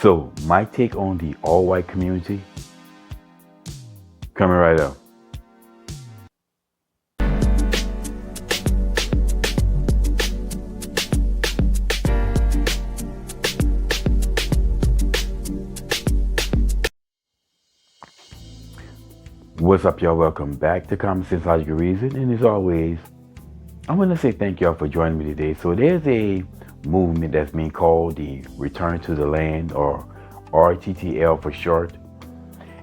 So, my take on the all-white community, coming right up. What's up, y'all? Welcome back to Common Sense Logical Reason. And as always, I want to say thank y'all for joining me today. So there's a movement that's being called the Return to the Land, or RTTL for short.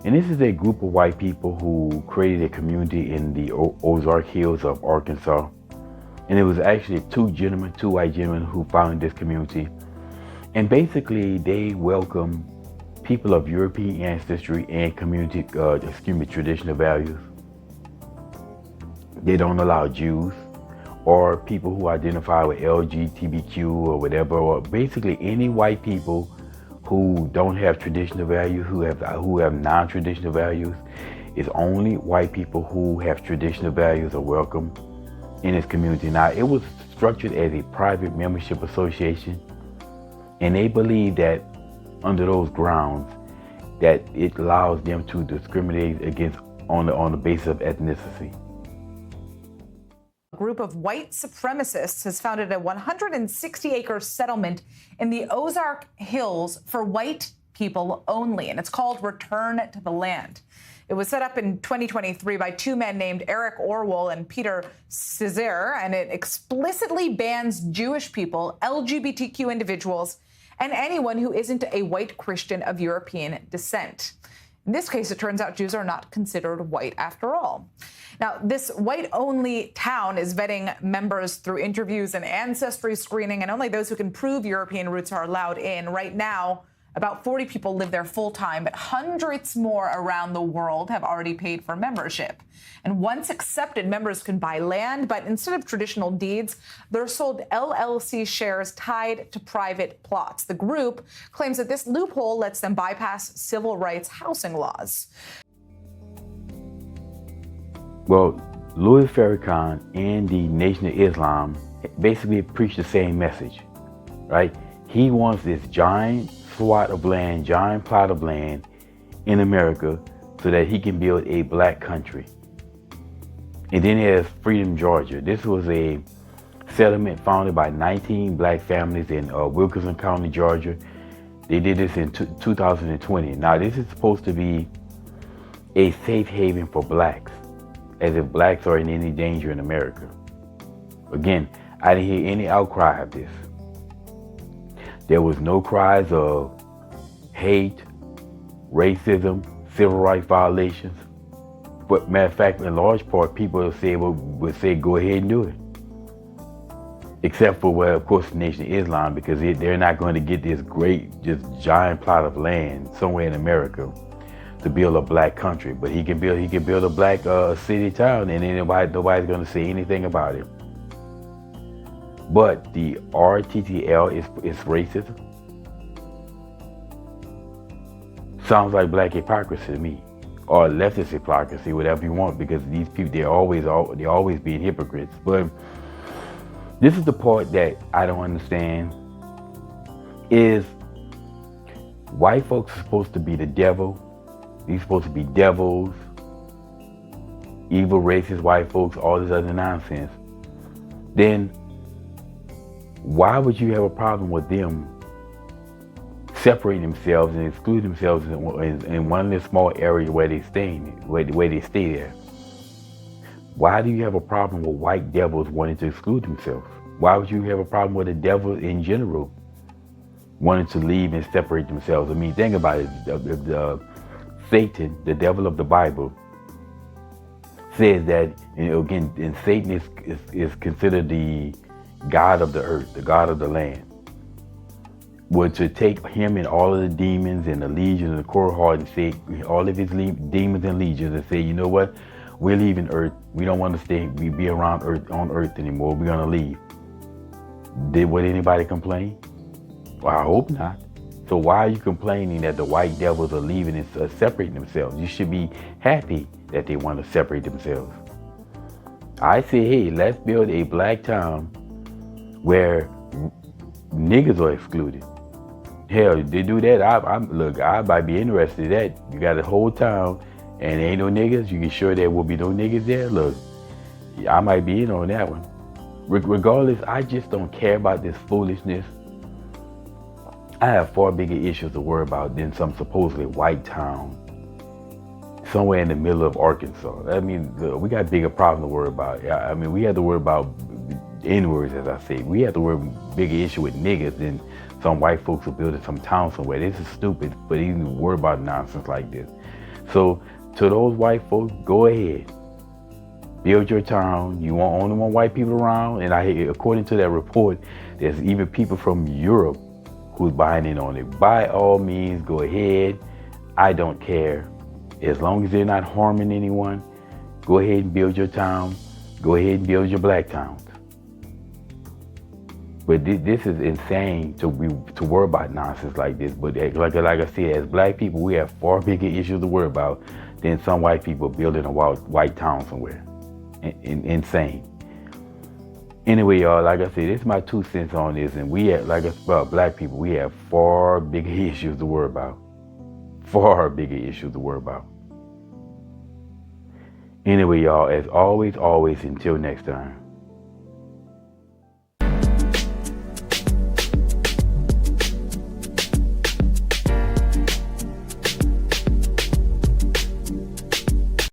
And this is a group of white people who created a community in the Ozark Hills of Arkansas. And it was actually two white gentlemen who founded this community. And basically they welcome people of European ancestry and traditional values. They don't allow Jews or people who identify with LGBTQ or whatever, or basically any white people who don't have traditional values, who have non-traditional values. It's only white people who have traditional values are welcome in this community. Now, it was structured as a private membership association, and they believe that under those grounds that it allows them to discriminate against on the basis of ethnicity. A group of white supremacists has founded a 160-acre settlement in the Ozark Hills for white people only, and it's called Return to the Land. It was set up in 2023 by two men named Eric Orwell and Peter Cesare, and it explicitly bans Jewish people, LGBTQ individuals, and anyone who isn't a white Christian of European descent. In this case, it turns out Jews are not considered white after all. Now, this white-only town is vetting members through interviews and ancestry screening, and only those who can prove European roots are allowed in. Right now, about 40 people live there full-time, but hundreds more around the world have already paid for membership. And once accepted, members can buy land, but instead of traditional deeds, they're sold LLC shares tied to private plots. The group claims that this loophole lets them bypass civil rights housing laws. Well, Louis Farrakhan and the Nation of Islam basically preach the same message, right? He wants this giant plot of land in America so that he can build a black country. And then there's Freedom, Georgia. This was a settlement founded by 19 black families in Wilkinson County, Georgia. They did this in 2020. Now, this is supposed to be a safe haven for blacks, as if blacks are in any danger in America. Again, I didn't hear any outcry of this. There was no cries of hate, racism, civil rights violations. But matter of fact, in large part, people would say, go ahead and do it. Except for, well, of course, the Nation of Islam, because they're not going to get this giant plot of land somewhere in America to build a black country. But he can build a black city town, and nobody's going to say anything about it. But the RTTL is racism. Sounds like black hypocrisy to me, or leftist hypocrisy, whatever you want, because these people, they're always being hypocrites. But this is the part that I don't understand, is white folks are supposed to be the devil. These are supposed to be devils, evil, racist white folks, all this other nonsense. Then why would you have a problem with them separating themselves and exclude themselves in one little small area where they stay there? Why do you have a problem with white devils wanting to exclude themselves? Why would you have a problem with the devil in general wanting to leave and separate themselves? I mean, think about it. Satan, the devil of the Bible, says that, again, and Satan is considered the God of the earth, the God of the land. Were to take him and all of the demons and the legions and the cohort and say, all of his demons and legions, and say, you know what, we're leaving earth. We don't want to be around on earth anymore. We're going to leave. Would anybody complain? Well, I hope not. So why are you complaining that the white devils are leaving and separating themselves? You should be happy that they want to separate themselves. I say, hey, let's build a black town where niggas are excluded. Hell, they do that. Look, I might be interested in that. You got a whole town and there ain't no niggas. You can sure there will be no niggas there. Look, I might be in on that one. Regardless, I just don't care about this foolishness. I have far bigger issues to worry about than some supposedly white town somewhere in the middle of Arkansas. I mean, we got bigger problems to worry about. I mean, we have to worry about N-words, as I say. We have to worry bigger issue with niggas than some white folks who building some town somewhere. This is stupid, but even worry about nonsense like this. So, to those white folks, go ahead. Build your town. You only want white people around. And according to that report, there's even people from Europe who's buying in on it. By all means, go ahead. I don't care. As long as they're not harming anyone, go ahead and build your town. Go ahead and build your black towns. But this is insane to worry about nonsense like this. But like I said, as black people, we have far bigger issues to worry about than some white people building a white town somewhere. Insane. Anyway, y'all, like I said, this is my 2 cents on this, and we have, black people, we have far bigger issues to worry about. Far bigger issues to worry about. Anyway, y'all, as always, until next time.